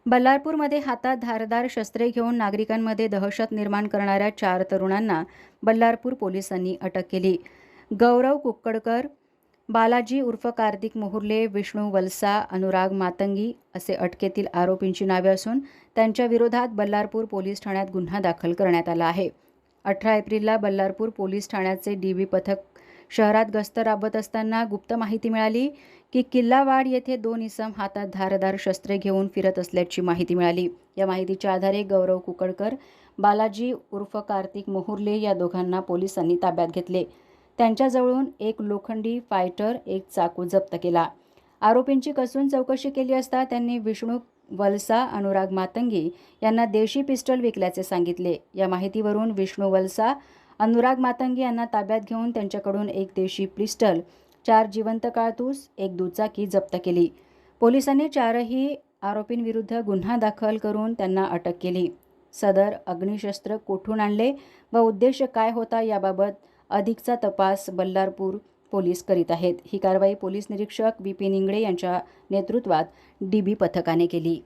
बल्लारपूरमध्ये हातात धारदार शस्त्रे घेऊन नागरिकांमध्ये दहशत निर्माण करणाऱ्या 4 तरुणांना बल्लारपूर पोलिसांनी अटक केली. गौरव कुक्कडकर, बालाजी उर्फ कार्तिक मोहुर्ले, विष्णू वलसा, अनुराग मातंगी असे अटकेतील आरोपींची नावे असून त्यांच्या विरोधात बल्लारपूर पोलीस ठाण्यात गुन्हा दाखल करण्यात आला आहे. 18 एप्रिलला बल्लारपूर पोलीस ठाण्याचे डीबी पथक शहरात गस्त राबवत असताना गुप्त माहिती मिळाली की किल्लावाड येथे 2 इसम हातात धारदार शस्त्रे घेऊन फिरत असल्याची माहिती मिळाली. या माहितीच्या आधारे गौरव कुक्कडकर, बालाजी उर्फ कार्तिक मोहुर्ले या दोघांना पोलिसांनी ताब्यात घेतले. त्यांच्याजवळून एक लोखंडी फायटर, एक चाकू जप्त केला. आरोपींची कसून चौकशी केली असता त्यांनी विष्णू वलसा, अनुराग मातंगी यांना देशी पिस्टल विकल्याचे सांगितले. या माहितीवरून विष्णू वलसा, अनुराग मातंगी यांना ताब्यात घेऊन त्यांच्याकडून एक देशी पिस्टल, 4 जिवंत काळतूस, एक दुचाकी जप्त केली. पोलिसांनी 4ही आरोपींविरुद्ध गुन्हा दाखल करून त्यांना अटक केली. सदर अग्निशस्त्र कोठून आणले व उद्देश काय होता याबाबत अधिकचा तपास बल्लारपूर पोलीस करीत आहेत. ही कारवाई पोलीस निरीक्षक विपिन इंगळे यांच्या नेतृत्वात डीबी पथकाने केली.